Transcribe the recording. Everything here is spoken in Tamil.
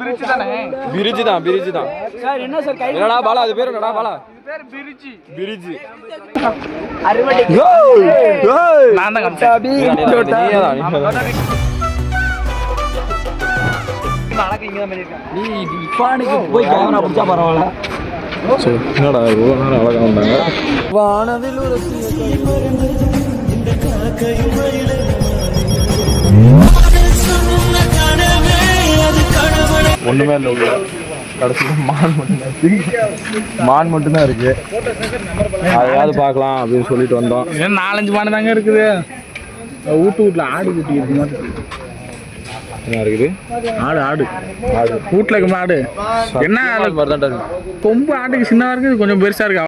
பிரிட்ஜ் தான் சார் என்ன சார் கை என்னடா பாலா அது பேர் என்னடா பாலா பேர் பிரிட்ஜ் பிரிட்ஜ் அறுவடை நான் தான் நீ இப்பானுக்கு போய் கேமரா பிடிச்சா பரவாயில்ல. என்னடா இவ்வளோ நேரம் அழகா வந்தாங்க. வானவில் ஒரு ஒண்ணுமே இல்லை உள்ள கடைசியில் மான் மட்டும்தான் இருக்கு. அதையாவது பார்க்கலாம் அப்படின்னு சொல்லிட்டு வந்தோம். 4-5 மாடு தாங்க இருக்குது. வீட்டுல ஆடு குட்டி இருக்கு மாதிரி என்ன இருக்குது? ஆடு வீட்டுல இருக்க ஆடு என்ன மாதிரி தான் கொம்பு ஆட்டுக்கு சின்னதா இருக்குது, கொஞ்சம் பெருசா இருக்கு.